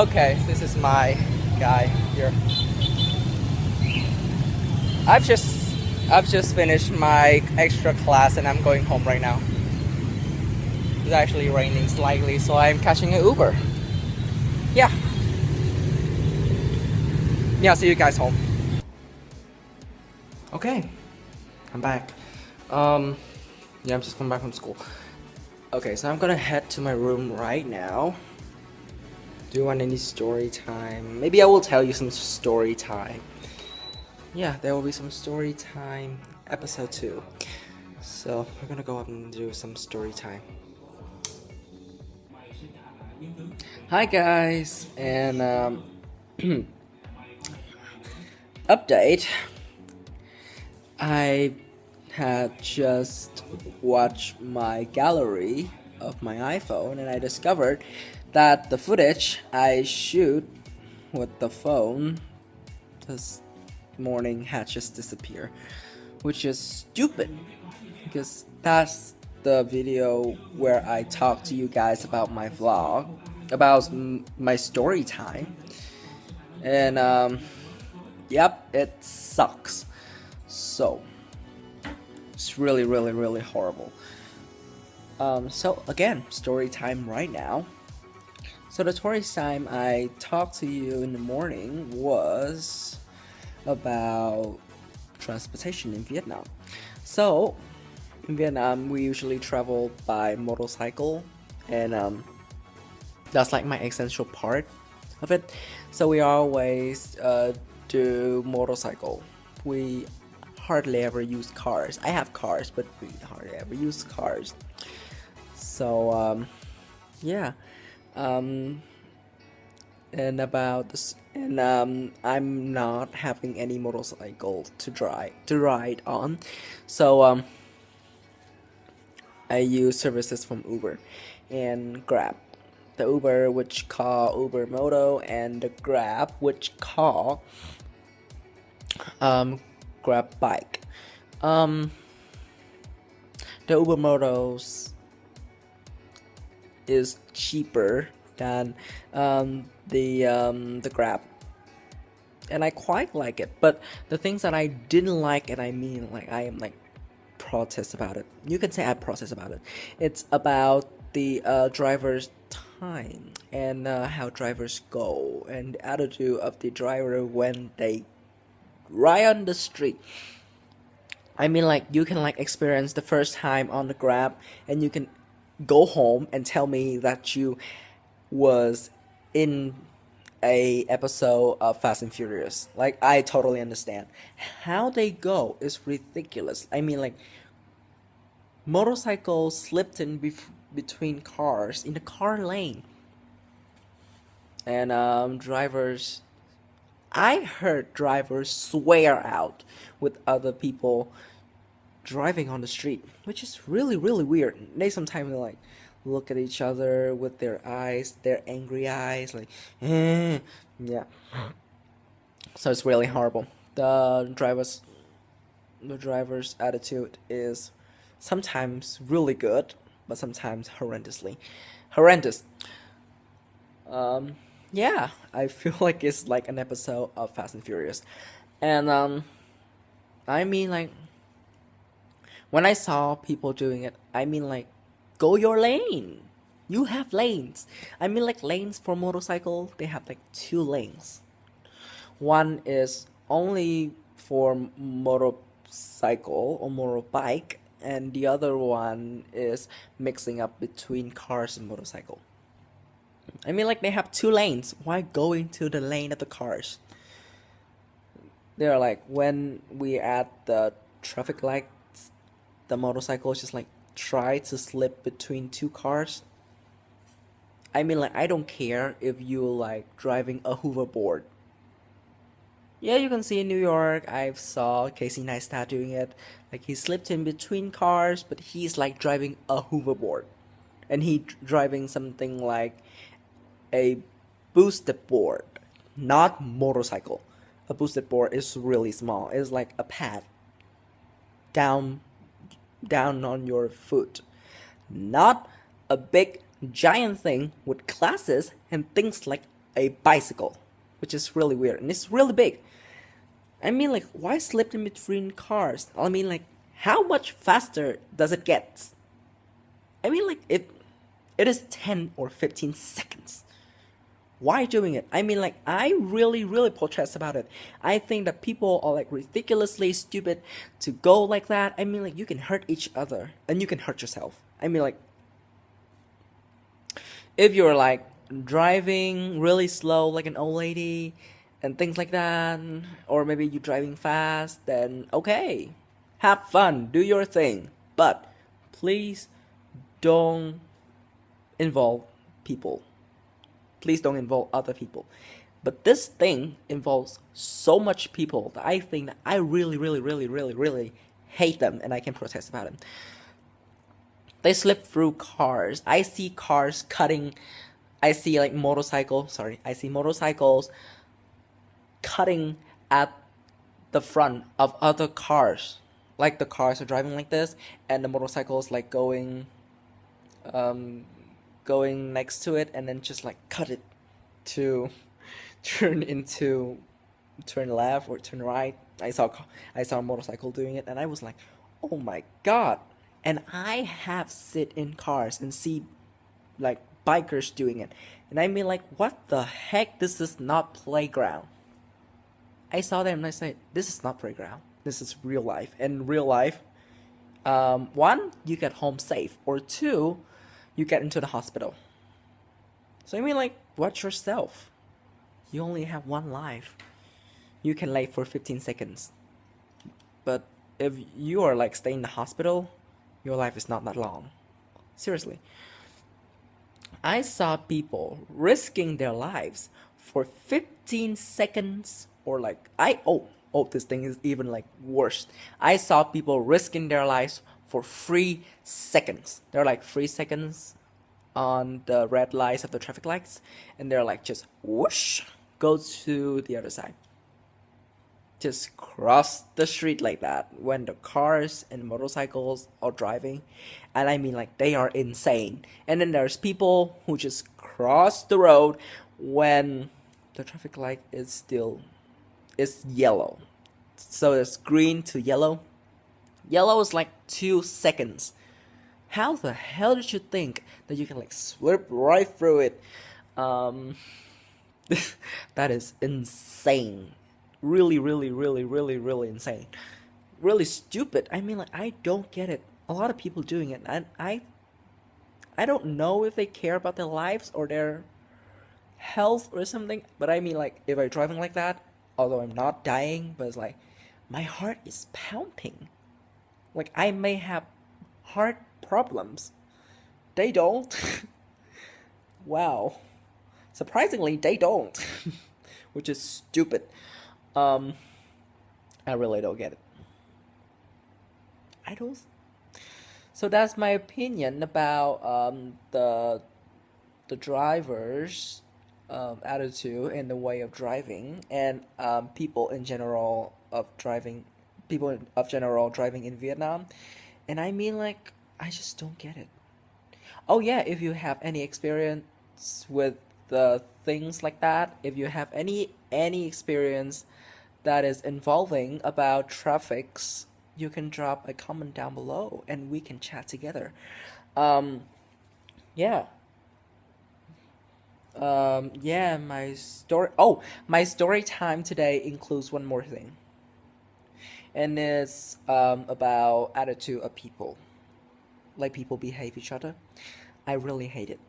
Okay, this is my guy here. I've just I've just finished my extra class and I'm going home right now. It's actually raining slightly, so I'm catching an Uber. Yeah. Yeah, I'll see you guys home. Okay, I'm back. Yeah, I'm just coming back from school. Okay, so I'm gonna head to my room right now. Do you want any story time? Maybe I will tell you some story time. Yeah, there will be some story time episode 2. So we're gonna go up and do some story time. Hi guys, and update. I had just watched my gallery of my iPhone and I discovered that the footage I shoot with the phone this morning had just disappeared, which is stupid because that's the video where I talk to you guys about my vlog, about my story time, and yep, it sucks. So it's really horrible. So again, story time right now. So the story time I talked to you in the morning was about transportation in Vietnam. So in Vietnam, we usually travel by motorcycle, and that's like my essential part of it. So we always do motorcycle. We hardly ever use cars. I have cars, but we hardly ever use cars. So yeah. And about this, and I'm not having any motorcycle to ride on, so I use services from Uber and Grab. The Uber which call Uber Moto, and the Grab which call Grab Bike. The Uber Motos is cheaper than the Grab, and I quite like it. But the things that I didn't like, and I mean like I am like protest about it. You can say I protest about it. It's about the driver's time and how drivers go and the attitude of the driver when they ride on the street. I mean, like, you can like experience the first time on the Grab, and you can go home and tell me that you was in a episode of Fast and Furious. Like, I totally understand. How they go is ridiculous. I mean, like, motorcycles slipped in between cars in the car lane, and drivers. I heard drivers swear out with other people driving on the street, which is really weird. They sometimes like look at each other with their eyes, their angry eyes, like, yeah. So it's really horrible. The driver's attitude is sometimes really good, but sometimes horrendous. Yeah, I feel like it's like an episode of Fast and Furious, and I mean like when I saw people doing it, I mean like go your lane. You have lanes. I mean like lanes for motorcycle. They have like 2 lanes. One is only for motorcycle or motorbike, and the other one is mixing up between cars and motorcycle. I mean, like, they have 2 lanes. Why go into the lane of the cars? They're like, when we at the traffic lights, the motorcycles just like try to slip between 2 cars. I mean, like, I don't care if you like driving a hoverboard. Yeah, you can see in New York, I saw Casey Neistat doing it. Like, he slipped in between cars, but he's like driving a hoverboard. And he driving something like a boosted board, not motorcycle. A boosted board is really small. It's like a pad down on your foot, not a big giant thing with glasses and things like a bicycle, which is really weird and it's really big. I mean, like, why slip in between cars? I mean, like, how much faster does it get? I mean, like, it is 10 or 15 seconds. Why doing it? I mean, like, I really, really protest about it. I think that people are, like, ridiculously stupid to go like that. I mean, like, you can hurt each other and you can hurt yourself. I mean, like, if you're, like, driving really slow like an old lady and things like that, or maybe you're driving fast, then okay, have fun, do your thing, but please don't involve people. Please don't involve other people. But this thing involves so much people that I think that I really, really, really, really, really hate them, and I can protest about it. They slip through cars. I see cars cutting. I see like motorcycles. Sorry, I see motorcycles cutting at the front of other cars. Like the cars are driving like this, and the motorcycles like um, going next to it, and then just like cut it to turn into turn left or turn right. I saw a motorcycle doing it, and I was like, oh my god. And I have sit in cars and see like bikers doing it, and I mean like, what the heck? This is not playground. I saw them and I said, this is not playground. This is real life. And real life, one, you get home safe, or two, you get into the hospital. So I mean, like, watch yourself. You only have one life. You can late for 15 seconds. But if you are like staying in the hospital, your life is not that long. Seriously. I saw people risking their lives for 15 seconds, or like this thing is even like worse. I saw people risking their lives for 3 seconds. They're like 3 seconds on the red lights of the traffic lights, and they're like just whoosh, go to the other side. Just cross the street like that when the cars and motorcycles are driving, and I mean like they are insane. And then there's people who just cross the road when the traffic light is yellow. So it's green to yellow. Yellow is like 2 seconds. How the hell did you think that you can like slip right through it? Um, that is insane. Really, really, really, really, really insane. Really stupid. I mean, like, I don't get it. A lot of people doing it, and I don't know if they care about their lives or their health or something. But I mean, like, if I'm driving like that, although I'm not dying, but it's like my heart is pounding. Like I may have heart problems. They don't. Wow. Surprisingly, they don't, which is stupid. Um, I really don't get it. I don't. So that's my opinion about the driver's attitude and the way of driving, and people in general of driving, people of general driving in Vietnam. And I mean, like, I just don't get it. Oh yeah, if you have any experience with the things like that, if you have any experience that is involving about traffics, you can drop a comment down below and we can chat together. Um, yeah. Yeah, my story. Oh, my story time today includes one more thing, and it's about attitude of people, like people behave each other. I really hate it.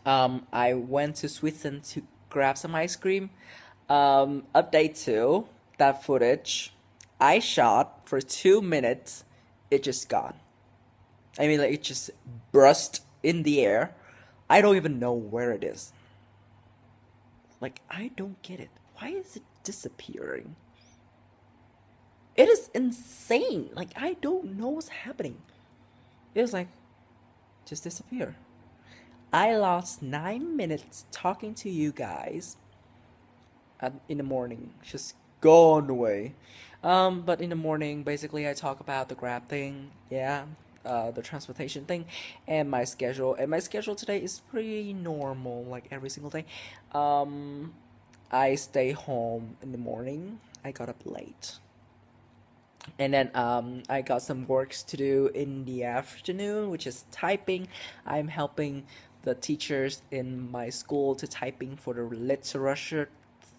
I went to Switzerland to grab some ice cream. Update two, that footage I shot for 2 minutes, it just gone. I mean, like, it just burst in the air. I don't even know where it is. Like, I don't get it. Why is it disappearing? It is insane. Like, I don't know what's happening. It's like, just disappear. I lost 9 minutes talking to you guys in the morning, just gone away. But in the morning, basically, I talk about the Grab thing. Yeah. the transportation thing, and my schedule. And my schedule today is pretty normal, like every single day. Um, I stay home in the morning. I got up late, and then I got some works to do in the afternoon, which is typing. I'm helping the teachers in my school to typing for the literature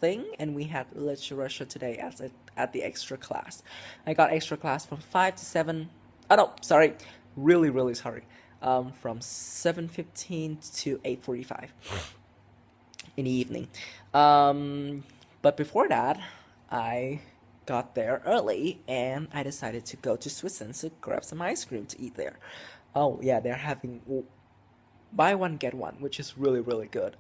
thing, and we had literature today at the extra class. I got extra class from 5 to 7. Oh no, sorry, really sorry. From 7:15 to 8:45 in the evening. But before that, I got there early and I decided to go to Switzerland to grab some ice cream to eat there. Oh yeah, they're having buy one get one, which is really good.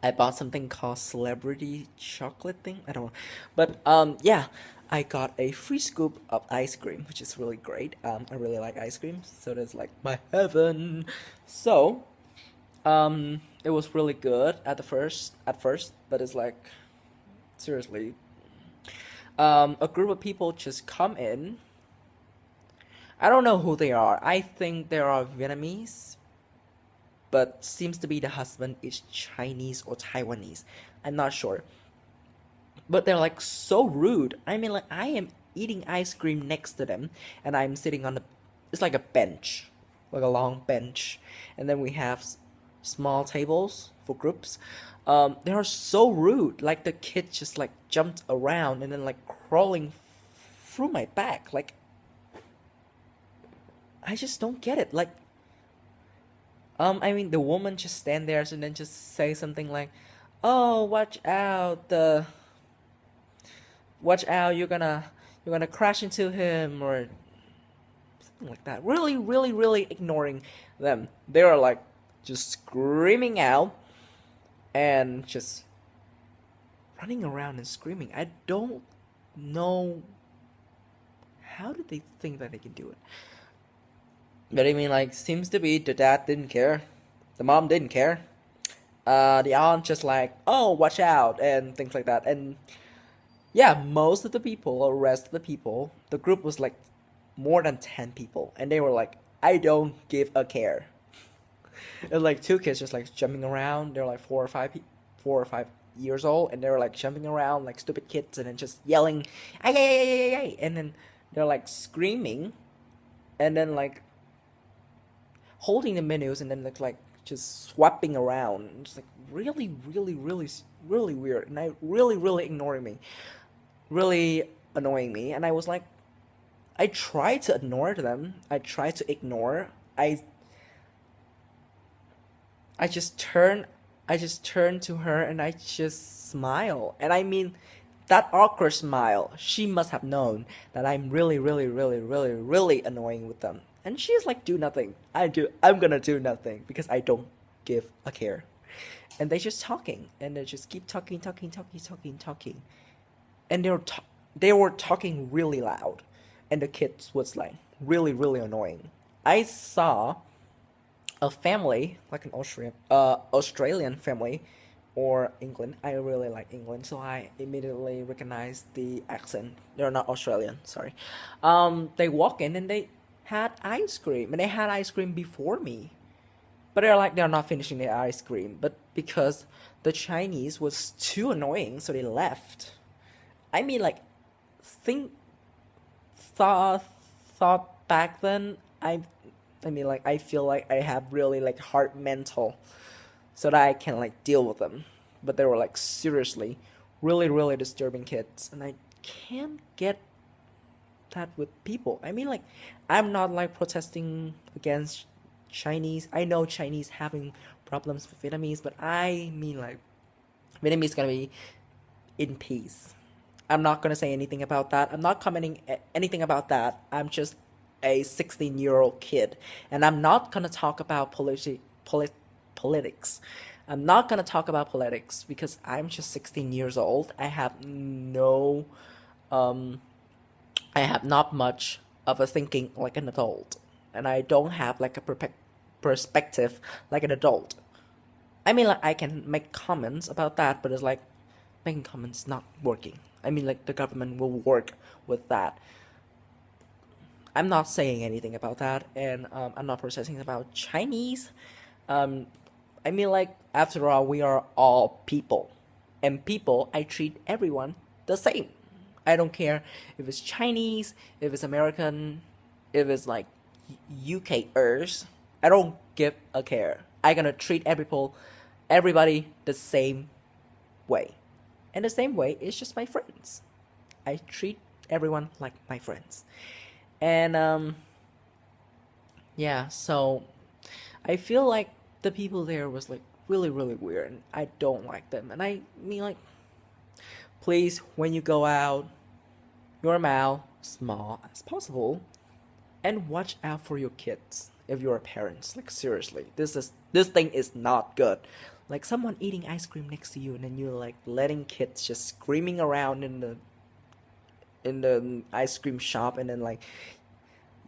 I bought something called celebrity chocolate thing. I don't know, but yeah, I got a free scoop of ice cream, which is really great. I really like ice cream, so that's like my heaven. So it was really good at first, but it's like seriously, a group of people just come in. I don't know who they are. I think they are Vietnamese, but seems to be the husband is Chinese or Taiwanese. I'm not sure. But they're like so rude. I mean, like I am eating ice cream next to them, and I'm sitting on the. It's like a bench, like a long bench, and then we have small tables for groups. They are so rude. Like the kid just like jumped around and then like crawling through my back. Like I just don't get it. Like I mean, the woman just stand there and then just say something like, "Oh, watch out, you're gonna crash into him," or something like that. Really ignoring them. They are like just screaming out and just running around and screaming. I don't know how did they think that they can do it. But I mean, like, seems to be the dad didn't care, the mom didn't care. The aunt just like, "Oh, watch out," and things like that. And yeah, most of the people, or rest of the people, the group was like more than 10 people, and they were like, "I don't give a care." And like two kids just like jumping around. They're like 4 or 5 years old, and they were like jumping around like stupid kids, and then just yelling, "Ay ay ay ay ay!" And then they're like screaming, and then like holding the menus, and then like just swapping around. It's like really weird, and I really ignoring me, really annoying me. And I was like, I tried to ignore them. I tried to ignore. I just turn I just turn to her and I just smile. And I mean that awkward smile. She must have known that I'm really annoying with them. And she's like, "Do nothing. I'm gonna do nothing because I don't give a care." And they just talking and they just keep talking. And they were talking really loud. And the kids was like really annoying. I saw a family, like an Australian family, or England. I really like England, so I immediately recognized the accent. They're not Australian, sorry. They walk in and they had ice cream, and they had ice cream before me. But they're not finishing their ice cream. But because the Chinese was too annoying, so they left. I mean, like, think thought thought back then. I mean, like, I feel like I have really like hard mental, so that I can like deal with them. But they were like seriously, really disturbing kids, and I can't get that with people. I mean, like, I'm not like protesting against Chinese. I know Chinese having problems with Vietnamese, but I mean, like, Vietnamese gonna be in peace. I'm not gonna say anything about that. I'm not commenting anything about that. I'm just a 16-year-old kid, and I'm not gonna talk about politics. I'm not gonna talk about politics because I'm just 16 years old. Um, I have not much of a thinking like an adult, and I don't have like a perspective like an adult. I mean, like, I can make comments about that, but it's like making comments not working. I mean, like, the government will work with that. I'm not saying anything about that, and I'm not processing about Chinese. Um, I mean, like, after all, we are all people, and people, I treat everyone the same. I don't care if it's Chinese, if it's American, if it's like UKers. I don't give a care. I gonna treat everybody the same way, and the same way is just my friends. I treat everyone like my friends, and yeah. So I feel like the people there was like really really weird, and I don't like them. And I mean, like, please, when you go out, your mouth small as possible, and watch out for your kids if you're parents. Like, seriously, this thing is not good. Like, someone eating ice cream next to you, and then you're like letting kids just screaming around in the ice cream shop, and then like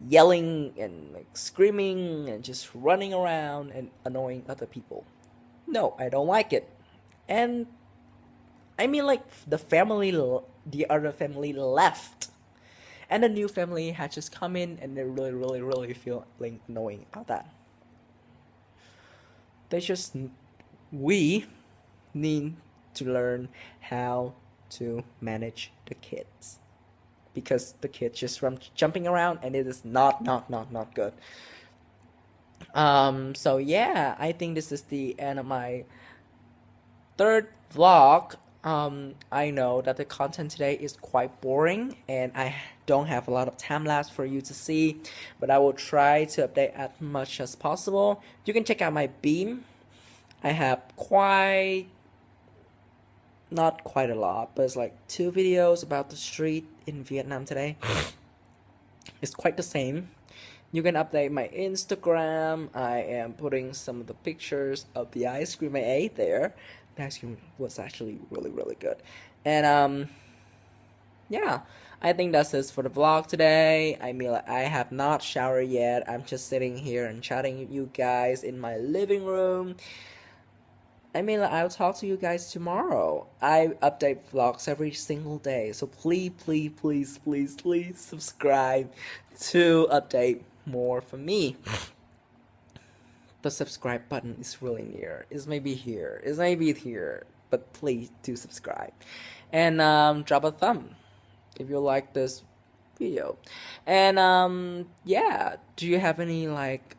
yelling and like screaming and just running around and annoying other people. No, I don't like it. And I mean, like, the other family left, and the new family had just come in, and they really, really, really feeling annoying about that. They just we need to learn how to manage the kids, because the kids just from jumping around, and it is not good. So yeah, I think this is the end of my third vlog. I know that the content today is quite boring, and I don't have a lot of time lapse for you to see, but I will try to update as much as possible. You can check out my Beme. I have not quite a lot, but it's like 2 videos about the street in Vietnam today. It's quite the same. You can update my Instagram. I am putting some of the pictures of the ice cream I ate there. The ice cream was actually really, really good. And yeah, I think that's it for the vlog today. I mean, like, I have not showered yet. I'm just sitting here and chatting with you guys in my living room. I mean, like, I'll talk to you guys tomorrow. I update vlogs every single day, so please, please, please, please, please subscribe to update more from me. The subscribe button is really near. It's maybe here. It's maybe here. But please do subscribe. And drop a thumb if you like this video. And yeah, do you have any like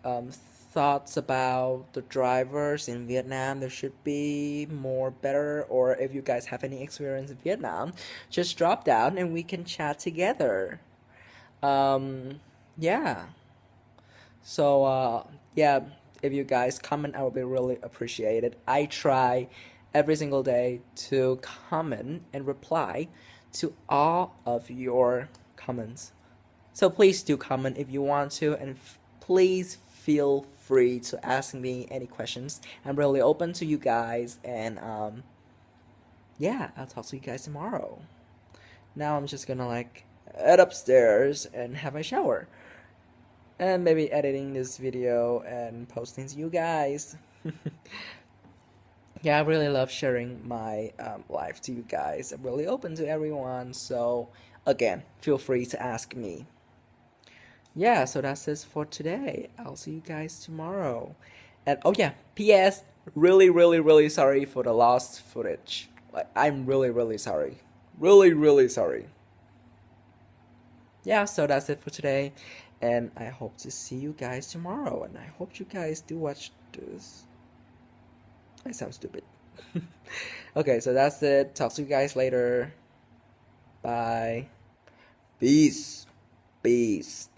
thoughts about the drivers in Vietnam? There should be more better, or if you guys have any experience in Vietnam, just drop down and we can chat together. Yeah. So yeah, if you guys comment, I would be really appreciated. I try every single day to comment and reply to all of your comments. So please do comment if you want to, and please feel free to ask me any questions. I'm really open to you guys, and yeah, I'll talk to you guys tomorrow. Now I'm just gonna like head upstairs and have a shower, and maybe editing this video and posting to you guys. Yeah, I really love sharing my life to you guys. I'm really open to everyone, so again, feel free to ask me. Yeah, so that's it for today. I'll see you guys tomorrow. And oh yeah, PS, really, really, really sorry for the lost footage. Like, I'm really, really sorry. Really, really sorry. Yeah, so that's it for today. And I hope to see you guys tomorrow. And I hope you guys do watch this. I sound stupid. Okay, so that's it. Talk to you guys later. Bye. Peace. Peace.